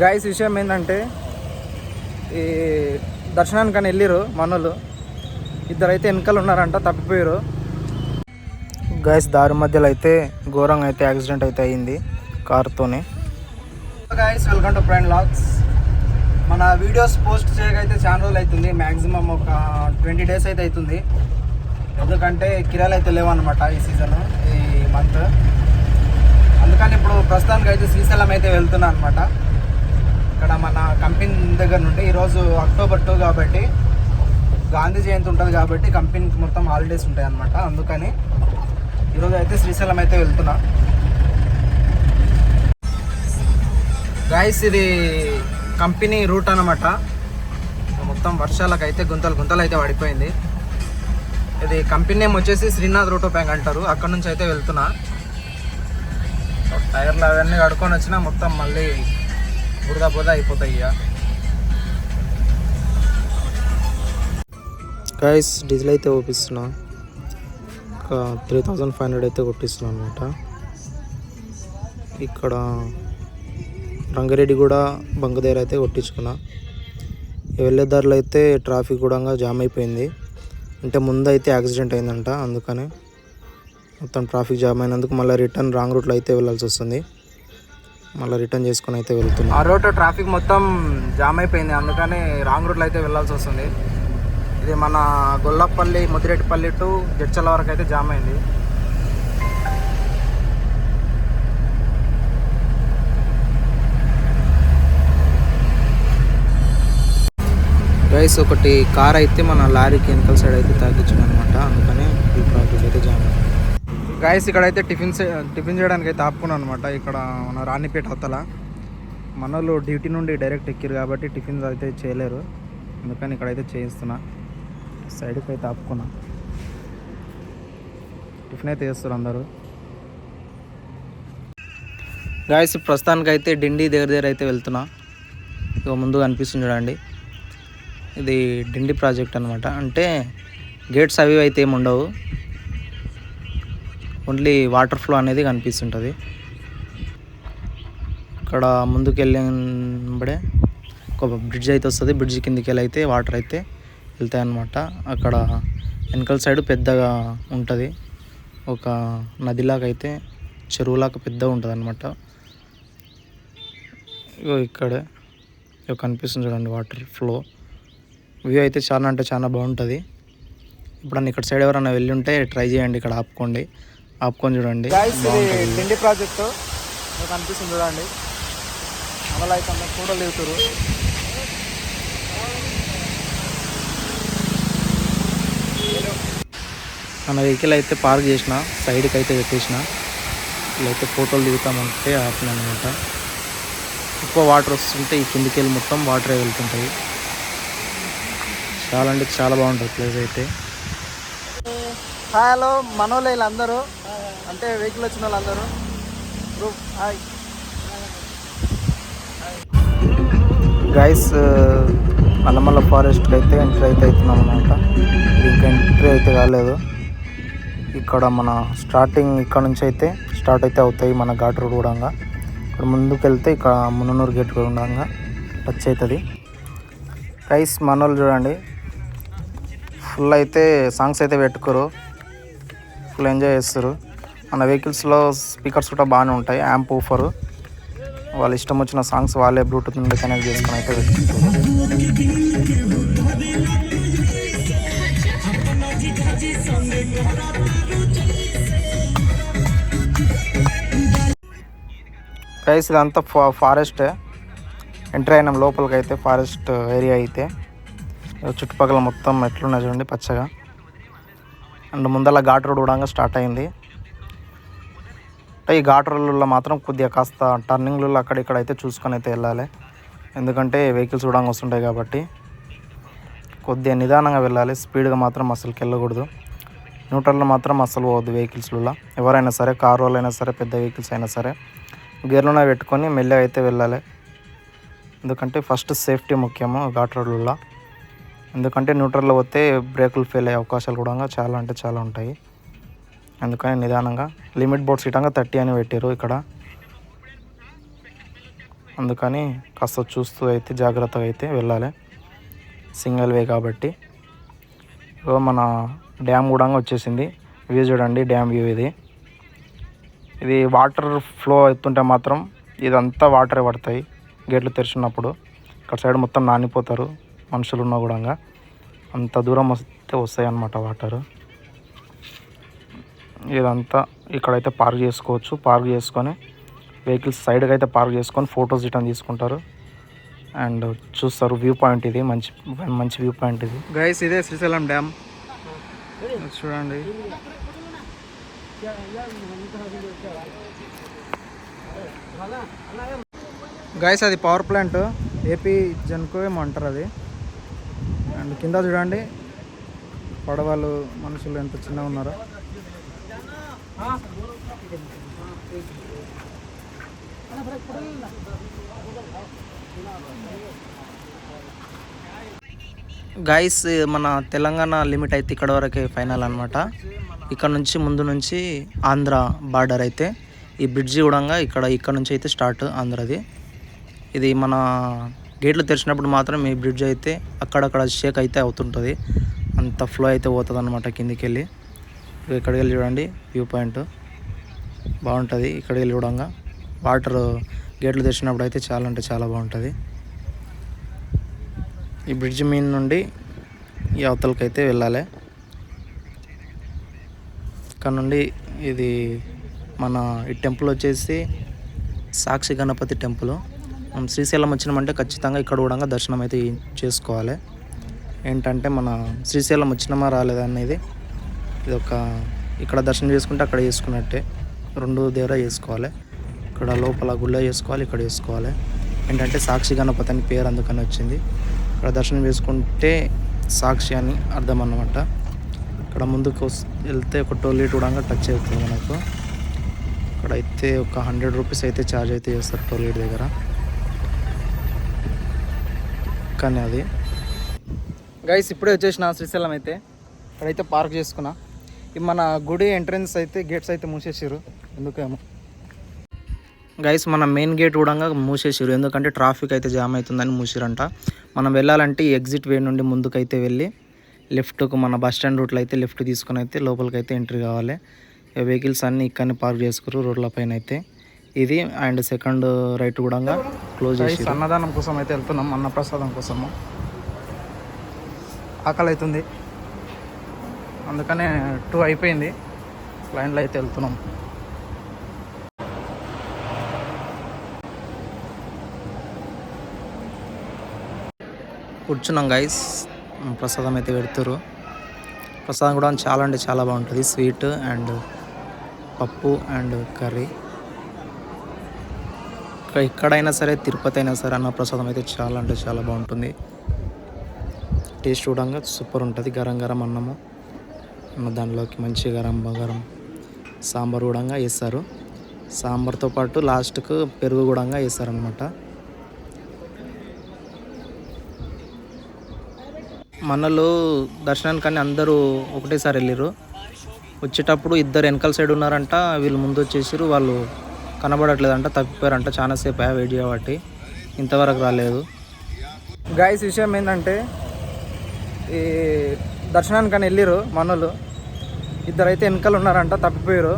Guys విషయం ఏంటంటే ఈ దర్శనానికని వెళ్ళిరు మనోళ్ళు, ఇద్దరైతే వెనకాల ఉన్నారంట, తప్పిపోయారు. గాయస్ దారి మధ్యలో అయితే ఘోరంగా అయితే యాక్సిడెంట్ అయితే అయ్యింది కార్తోనే. గాయస్ వెల్కమ్ టు ప్రైన్ లాగ్స్. మన వీడియోస్ పోస్ట్ చేయకైతే చాలా రోజులు అవుతుంది, మ్యాక్సిమం ఒక 20 days అయితే అవుతుంది. ఎందుకంటే కిరాయిలు అయితే లేవన్నమాట ఈ సీజన్, ఈ మంత్. అందుకని ఇప్పుడు ప్రస్తుతానికి అయితే శ్రీశైలం అయితే వెళ్తున్నా అనమాట. ఇక్కడ మన కంపెనీ దగ్గర నుండి ఈరోజు October 2 కాబట్టి గాంధీ జయంతి ఉంటుంది కాబట్టి కంపెనీకి మొత్తం హాలిడేస్ ఉంటాయి అన్నమాట. అందుకని ఈరోజు అయితే శ్రీశైలం అయితే వెళ్తున్నా. గాయస్ ఇది కంపెనీ రూట్ అనమాట. మొత్తం వర్షాలకైతే గుంతలు అయితే పడిపోయింది. ఇది కంపెనీ నేమ్ వచ్చేసి శ్రీనాథ్ రోటో బ్యాంక్ అంటారు. అక్కడ నుంచి అయితే వెళ్తున్నా. టైర్లు అవన్నీ కడుక్కొని వచ్చినా మొత్తం మళ్ళీ బురద అయిపోతాయి. ఇక గాయస్ డీజిల్ అయితే ఓపిస్తున్నా, ఒక 3500 అయితే కొట్టిస్తున్నా అనమాట. ఇక్కడ రంగారెడ్డి కూడా బంక్ దగ్గర అయితే కొట్టించుకున్నా. వెళ్ళే దారిలో అయితే ట్రాఫిక్ కూడా జామ్ అయిపోయింది. అంటే ముందు అయితే యాక్సిడెంట్ అయిందంట, అందుకని మొత్తం ట్రాఫిక్ జామ్ అయినందుకు మళ్ళీ రిటర్న్ రాంగ్ రూట్లో అయితే వెళ్ళాల్సి వస్తుంది. మళ్ళీ రిటర్న్ చేసుకొని అయితే వెళ్తున్నాం. ఆ రోడ్ ట్రాఫిక్ మొత్తం జామ్ అయిపోయింది, అందుకని రాంగ్ రూట్లో అయితే వెళ్ళాల్సి వస్తుంది. ఇది మన గొల్లపల్లి ముదిరెడ్డిపల్లి టు జడ్చల వరకు అయితే జామ్ అయింది. గైస్ ఒకటి కార్ అయితే మన లారీకి వెనకాల సైడ్ అయితే తాకించింది అనమాట, అందుకని ఈ ట్రాఫిక్ అయితే జామ్ అయింది. గైస్ ఇక్కడైతే టిఫిన్ చేయడానికి అయితే ఆపుకున్నాను అనమాట. ఇక్కడ మన రాణిపేట అవతల మనోళ్ళు డ్యూటీ నుండి డైరెక్ట్ ఎక్కిరు కాబట్టి టిఫిన్స్ అయితే చేయలేరు, అందుకని ఇక్కడైతే చేయిస్తున్నా. సైడ్కి అయితే ఆపుకున్నా, టిఫిన్ అయితే చేస్తారు అందరూ. గాయస్ ప్రస్తుతానికి అయితే డిండి దగ్గర అయితే వెళ్తున్నా. ఇక ముందు కనిపిస్తుంది చూడండి, ఇది డిండి ప్రాజెక్ట్ అనమాట. అంటే గేట్స్ అవి అయితే ఏమి ఉండవు, ఓన్లీ వాటర్ ఫ్లో అనేది కనిపిస్తుంటుంది. ఇక్కడ ముందుకు వెళ్ళబడే ఒక బ్రిడ్జ్ అయితే వస్తుంది. బ్రిడ్జ్ కిందికి వెళ్ళి అయితే వాటర్ అయితే వెళ్తాయి అన్నమాట. అక్కడ వెనకాల సైడ్ పెద్దగా ఉంటుంది, ఒక నదిలాగా అయితే చెరువులాగా పెద్దగా ఉంటుంది అనమాట. ఇక్కడే కనిపిస్తుంది చూడండి వాటర్ ఫ్లో. వ్యూ అయితే చాలా అంటే చాలా బాగుంటుంది. ఇప్పుడు ఇక్కడ సైడ్ ఎవరైనా వెళ్ళి ఉంటే ట్రై చేయండి, ఇక్కడ ఆపుకొని చూడండి. డిండి ప్రాజెక్టు కనిపిస్తుంది చూడండి, అమలు అయితే కూడా లేవుతారు. మన వెహికల్ అయితే పార్క్ చేసిన, సైడ్కి అయితే పెట్టేసిన. ఇట్లయితే ఫోటోలు దిగుతామంటే ఆపిన అనమాట. ఎక్కువ వాటర్ వస్తుంటే ఈ కిందికి వెళ్ళి మొత్తం వాటరే వెళ్తుంటాయి. చాలా అంటే చాలా బాగుంటుంది ప్లేస్ అయితే. హలో మనోళ్ళు వీళ్ళందరూ, అంటే వెహికల్ వచ్చిన వాళ్ళందరూ. గైస్ నల్లమల్ల ఫారెస్ట్కి అయితే ఎంట్రీ అయితే అవుతున్నాం అనమాట. ఇంకా ఎంట్రీ అయితే కాలేదు. ఇక్కడ మన స్టార్టింగ్ ఇక్కడ నుంచి అయితే స్టార్ట్ అయితే అవుతాయి మన ఘాట్ రోడ్ కూడా. ఇక్కడ ముందుకు వెళ్తే ఇక్కడ మున్ననూరు గేట్ కూడా టచ్ అవుతుంది. గైస్ మనోళ్ళు చూడండి ఫుల్ అయితే సాంగ్స్ అయితే పెట్టుకోరు, ఫుల్ ఎంజాయ్ చేస్తారు. మన వెహికల్స్లో స్పీకర్స్ కూడా బాగానే ఉంటాయి, యాంప్ ఊఫర్. వాళ్ళ ఇష్టం వచ్చిన సాంగ్స్ వాళ్ళే బ్లూటూత్ నుండి కనెక్ట్ చేసుకుని అయితే పెట్టుకుంటారు. గైస్ ఇదంతా ఫారెస్ట్ ఎంట్రీ అయినాం లోపలికి అయితే. ఫారెస్ట్ ఏరియా అయితే చుట్టుపక్కల మొత్తం ఎట్లున్నాయి చూడండి పచ్చగా. అండ్ ముందల ఘాట్ రోడ్ కూడా స్టార్ట్ అయింది. ఈ ఘాట్ రోడ్లలో మాత్రం కొద్దిగా కాస్త టర్నింగ్లలో అక్కడిక్కడ అయితే చూసుకొని అయితే వెళ్ళాలి, ఎందుకంటే వెహికల్స్ కూడా వస్తుంటాయి కాబట్టి కొద్దిగా నిదానంగా వెళ్ళాలి. స్పీడ్గా మాత్రం అసలుకి వెళ్ళకూడదు. న్యూట్రల్లో మాత్రం అసలు పోవద్దు వెహికల్స్లలో. ఎవరైనా సరే, కార్ వాళ్ళు అయినా సరే, పెద్ద వెహికల్స్ అయినా సరే గేర్లోనే పెట్టుకొని మెల్లగా అయితే వెళ్ళాలి. ఎందుకంటే ఫస్ట్ సేఫ్టీ ముఖ్యము ఘాట్ రోడ్లలో. ఎందుకంటే న్యూట్రల్లో పోతే బ్రేకులు ఫెయిల్ అయ్యే అవకాశాలు కూడా చాలా అంటే చాలా ఉంటాయి. అందుకని నిదానంగా లిమిట్ బోర్డ్స్ ఇటంగా 30 అని పెట్టారు. ఇక్కడ అందుకని కాస్త చూస్తూ అయితే జాగ్రత్తగా అయితే వెళ్ళాలి, సింగిల్ వే కాబట్టి. మన డ్యామ్ కూడా వచ్చేసింది. వ్యూ చూడండి, డ్యామ్ వ్యూ ఇది వాటర్ ఫ్లో అవుతుంటే మాత్రం ఇదంతా వాటరే పడతాయి గేట్లు తెరిచినప్పుడు. ఇక్కడ సైడ్ మొత్తం నానిపోతారు మనుషులు ఉన్నా కూడా, అంత దూరం వస్తే వస్తాయి అన్నమాట వాటర్. ఇదంతా ఇక్కడైతే పార్క్ చేసుకోవచ్చు. పార్క్ చేసుకొని వెహికల్స్ సైడ్కి అయితే పార్క్ చేసుకొని ఫొటోస్ రిటర్న్ తీసుకుంటారు అండ్ చూస్తారు. వ్యూ పాయింట్ ఇది, మంచి మంచి వ్యూ పాయింట్ ఇది గైస్. ఇదే శ్రీశైలం డ్యామ్ చూడండి. గైస్ అది పవర్ ప్లాంట్, ఏపీ జెన్కో ఏమో అంటారు అది. అండ్ కింద చూడండి పడవలు, మనుషులు ఎంత చిన్నగా ఉన్నారో. గైస్ మన తెలంగాణ లిమిట్ అయితే ఇక్కడ వరకే ఫైనల్ అనమాట. ఇక్కడ నుంచి ముందు నుంచి ఆంధ్ర బార్డర్ అయితే ఈ బ్రిడ్జి కూడా ఇక్కడ నుంచి అయితే స్టార్ట్ ఆంధ్రది. ఇది మన గేట్లు తెరిచినప్పుడు మాత్రం ఈ బ్రిడ్జ్ అయితే అక్కడక్కడ షేక్ అయితే అవుతుంటుంది, అంత ఫ్లో అయితే పోతుంది అనమాట కిందికి వెళ్ళి. ఇక్కడికి వెళ్ళి చూడండి వ్యూ పాయింట్ బాగుంటుంది. ఇక్కడికి వెళ్ళి చూడంగా వాటర్ గేట్లు తెరిచినప్పుడు అయితే చాలా అంటే చాలా బాగుంటుంది. ఈ బ్రిడ్జ్ మీద నుండి ఈ అవతలకి అయితే వెళ్ళాలి. ఇక్కడ నుండి ఇది మన ఈ టెంపుల్ వచ్చేసి సాక్షి గణపతి టెంపుల్. మనం శ్రీశైలం వచ్చినామంటే ఖచ్చితంగా ఇక్కడ కూడా దర్శనం అయితే చేసుకోవాలి. ఏంటంటే మన శ్రీశైలం వచ్చినామా రాలేదా అనేది ఇది ఒక, ఇక్కడ దర్శనం చేసుకుంటే అక్కడ చేసుకున్నట్టే, రెండు దగ్గర చేసుకోవాలి. ఇక్కడ లోపల గుళ్ళో చేసుకోవాలి, ఇక్కడ చేసుకోవాలి. ఏంటంటే సాక్షి గణపతి అని పేరు అందుకని వచ్చింది. ఇక్కడ దర్శనం చేసుకుంటే సాక్షి అని అర్థం అన్నమాట. ఇక్కడ ముందుకు వెళ్తే ఒక టోల్ కూడా టచ్ అవుతుంది మనకు. ఇక్కడైతే ఒక 100 రూపీస్ అయితే ఛార్జ్ అయితే చేస్తారు టోల్ గేట్ దగ్గర. కానీ అది గైస్ ఇప్పుడే వచ్చేసిన శ్రీశైలం అయితే. ఇక్కడైతే పార్క్ చేసుకున్నా. ఈ మన గుడి ఎంట్రన్స్ అయితే గేట్స్ అయితే మూసేసారు ఎందుకేమో గైస్. మన మెయిన్ గేట్ కూడా మూసేసారు, ఎందుకంటే ట్రాఫిక్ అయితే జామ్ అవుతుందని మూసిరంట. మనం వెళ్ళాలంటే ఈ ఎగ్జిట్ వే నుండి ముందుకైతే వెళ్ళి లెఫ్ట్కు మన బస్ స్టాండ్ రూట్లో అయితే లెఫ్ట్ తీసుకుని అయితే లోపలికి అయితే ఎంట్రీ కావాలి. వెహికల్స్ అన్నీ ఇక్కడనే పార్క్ చేసుకురు రోడ్ల పైన అయితే. ఇది అండ్ సెకండ్ రైట్ కూడా క్లోజ్ చేసి అన్నదానం కోసం అయితే వెళ్తున్నాం, అన్నప్రసాదం కోసము. ఆకలి అవుతుంది అందుకనే 2 అయిపోయింది, లైన్లో అయితే వెళ్తున్నాం. కూర్చున్నాం గైస్, ప్రసాదం అయితే పెడతారు. ప్రసాదం కూడా చాలా అంటే చాలా బాగుంటుంది, స్వీట్ అండ్ పప్పు అండ్ కర్రీ. ఎక్కడైనా సరే తిరుపతి అయినా సరే అన్న ప్రసాదం అయితే చాలా అంటే చాలా బాగుంటుంది. టేస్ట్ కూడా సూపర్ ఉంటుంది. గరం గరం అన్నము, దానిలోకి మంచి గరం సాంబార్ కూడా వేస్తారు. సాంబార్తో పాటు లాస్ట్కు పెరుగు కూడా వేస్తారనమాట. మనలో దర్శనానికని అందరూ ఒకటేసారి వెళ్ళారు. వచ్చేటప్పుడు ఇద్దరు వెనకాల సైడ్ ఉన్నారంట, వీళ్ళు ముందు వచ్చేసారు. వాళ్ళు కనబడట్లేదంట, తప్పిపోయారంట. చాలాసేపు వెయిట్ చేయబట్టి ఇంతవరకు రాలేదు. గాయస్ విషయం ఏంటంటే ఈ దర్శనానికని వెళ్ళారు మనోళ్ళు, ఇద్దరు అయితే వెనకాల ఉన్నారంట, తప్పిపోయారు.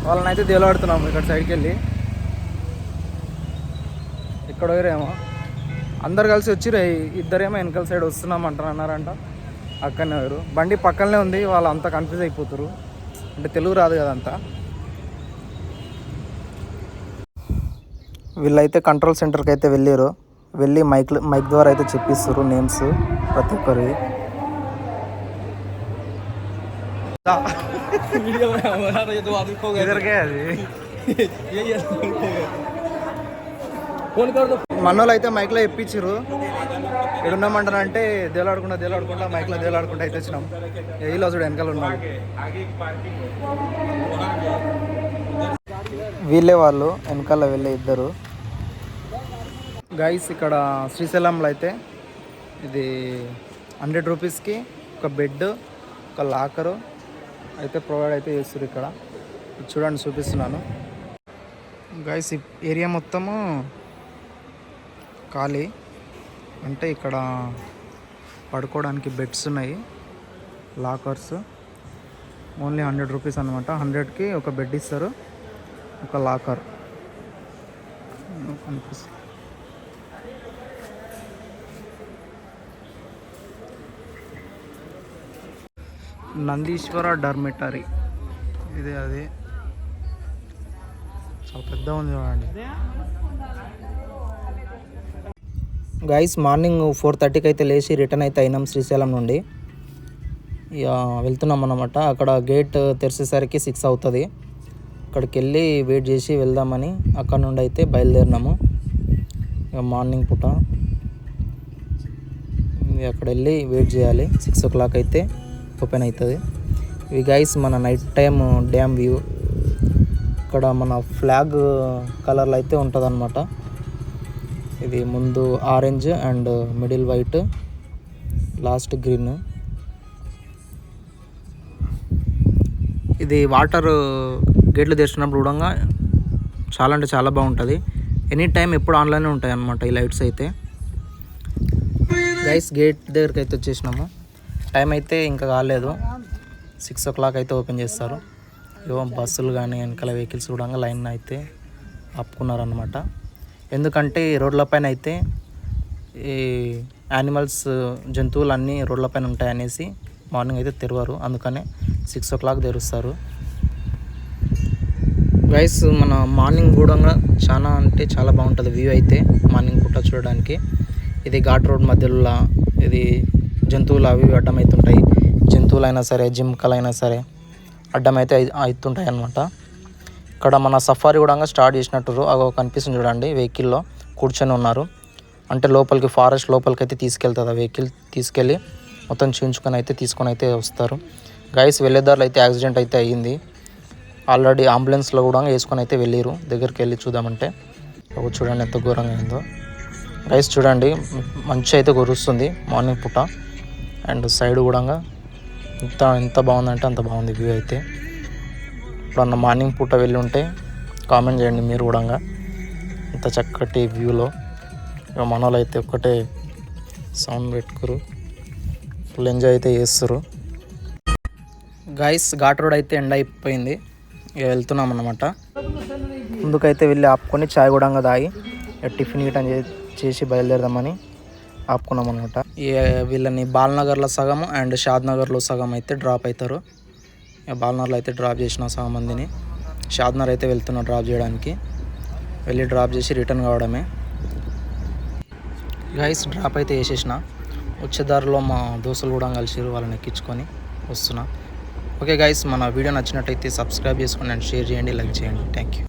వాళ్ళని అయితే దేలాడుతున్నాము ఇక్కడ సైడ్కి వెళ్ళి. ఇక్కడ పోయారేమో, అందరు కలిసి వచ్చిరు. ఇద్దరేమో వెనకాల సైడ్ వస్తున్నాం అంటున్నారంట. అక్కడనే పోయారు, బండి పక్కనే ఉంది. వాళ్ళు అంతా కన్ఫ్యూజ్ అయిపోతారు, అంటే తెలుగు రాదు కదంతా. వీళ్ళైతే కంట్రోల్ సెంటర్కి అయితే వెళ్ళారు. వెళ్ళి మైక్ ద్వారా అయితే చెప్పిస్తారు నేమ్స్ ప్రతి ఒక్కరి. మనోళ్ళు అయితే మైక్లో చెప్పించారు. ఎడున్నామంటారంటే దేలాడుకుంటా మైక్లో దేలాడుకుంటా అయితే వచ్చినాం. ఇలా చూడు వెనకాల ఉన్నాడు, వీళ్ళే వాళ్ళు వెనకాల వెళ్ళే ఇద్దరు. గైస్ ఇక్కడ శ్రీశైలంలో అయితే ఇది 100 రూపీస్కి ఒక బెడ్, ఒక లాకరు అయితే ప్రొవైడ్ అయితే చేస్తారు. ఇక్కడ చూడండి చూపిస్తున్నాను. గైస్ ఈ ఏరియా మొత్తము ఖాళీ. అంటే ఇక్కడ పడుకోవడానికి బెడ్స్ ఉన్నాయి, లాకర్స్. ఓన్లీ 100 రూపీస్ అనమాట. 100కి ఒక బెడ్ ఇస్తారు, ఒక లాకర్ కనిపిస్తుంది. నందీశ్వర డార్మిటరీ ఇది అది చాలా పెద్ద ఉంది చూడండి. గైస్ మార్నింగ్ 4:30కి అయితే లేచి రిటర్న్ అయితే అయినాం శ్రీశైలం నుండి. ఇక వెళ్తున్నాం అన్నమాట. అక్కడ గేట్ తెరిచేసరికి 6 అవుతుంది. అక్కడికి వెళ్ళి వెయిట్ చేసి వెళ్దామని అక్కడ నుండి అయితే బయలుదేరినాము. ఇక మార్నింగ్ పూట అక్కడ వెళ్ళి వెయిట్ చేయాలి. 6 o'clock అయితే ఓపెన్ అవుతుంది. ఇవి గైస్ మన నైట్ టైం డ్యామ్ వ్యూ. ఇక్కడ మన ఫ్లాగ్ కలర్లో అయితే ఉంటుంది అనమాట. ఇది ముందు orange and middle white, last green. ఇది వాటర్ గేట్లు తెరిచినప్పుడు కూడా చాలా అంటే చాలా బాగుంటుంది. ఎనీ టైం ఎప్పుడు ఆన్లైన్లో ఉంటాయి అన్నమాట ఈ లైట్స్ అయితే. గైస్ గేట్ దగ్గరికి అయితే వచ్చేసినాము. టైం అయితే ఇంకా కాలేదు, 6 o'clock అయితే ఓపెన్ చేస్తారు. ఇవో బస్సులు కానీ వెనకాల వెహికల్స్ కూడా లైన్ అయితే ఆపుకున్నారనమాట. ఎందుకంటే ఈ రోడ్లపైన అయితే ఈ యానిమల్స్, జంతువులు అన్నీ రోడ్లపైన ఉంటాయనేసి మార్నింగ్ అయితే తెరవరు, అందుకనే 6 o'clock తెరుస్తారు. గైస్ మన మార్నింగ్ కూడా చాలా అంటే చాలా బాగుంటుంది వ్యూ అయితే మార్నింగ్ పూట చూడడానికి. ఇది ఘాట్ రోడ్ మధ్యలో ఇది జంతువులు అవి అడ్డమవుతుంటాయి. జంతువులైనా సరే, జింకలైనా సరే అడ్డమైతే అవుతుంటాయి అన్నమాట. ఇక్కడ మన సఫారీ కూడా స్టార్ట్ చేసినట్టు అగో కనిపిస్తుంది చూడండి. వెహికల్లో కూర్చొని ఉన్నారు. అంటే లోపలికి, ఫారెస్ట్ లోపలికి అయితే తీసుకెళ్తుంది ఆ వెహికల్. తీసుకెళ్ళి మొత్తం చూయించుకొని అయితే తీసుకొని అయితే వస్తారు. గైస్ వెళ్ళేదారులు అయితే యాక్సిడెంట్ అయితే అయ్యింది. ఆల్రెడీ అంబులెన్స్లో కూడా వేసుకొని అయితే వెళ్ళారు. దగ్గరికి వెళ్ళి చూద్దామంటే ఒక చూడండి ఎంత ఘోరంగా అయిందో. గైస్ చూడండి మంచి అయితే కురుస్తుంది మార్నింగ్ పూట. అండ్ సైడ్ కూడా ఎంత బాగుందంటే అంత బాగుంది వ్యూ అయితే. ఇప్పుడు మార్నింగ్ పూట వెళ్ళి ఉంటే కామెంట్ చేయండి మీరు కూడా ఇంత చక్కటి వ్యూలో. ఇక మన వాళ్ళు అయితే ఒక్కటే సౌండ్ పెట్టుకురు, ఫుల్ ఎంజాయ్ అయితే చేస్తారు. గైస్ ఘాట్ రోడ్ అయితే ఎండ్ అయిపోయింది. ఇక వెళ్తున్నాం అన్నమాట. ముందుకైతే వెళ్ళి ఆపుకొని చాయ్ కూడా తాగి టిఫిన్ గిటన్ చేసి బయలుదేరదామని ఆపుకున్నాం అనమాట. వీళ్ళని బాల్నగర్లో సగం అండ్ షాద్నగర్లో సగం అయితే డ్రాప్ అవుతారు. బాల్నగర్లో అయితే డ్రాప్ చేసిన సగం మందిని, షాద్నగర్ అయితే వెళ్తున్నా డ్రాప్ చేయడానికి. వెళ్ళి డ్రాప్ చేసి రిటర్న్ కావడమే. గైస్ డ్రాప్ అయితే వేసేసిన. వచ్చేదారిలో మా దోస్తులు కూడా కలిసిరు, వాళ్ళని ఎక్కించుకొని వస్తున్నా. ఓకే గైస్, మన వీడియో నచ్చినట్టయితే సబ్స్క్రైబ్ చేసుకోండి అండ్ షేర్ చేయండి, లైక్ చేయండి. Thank you.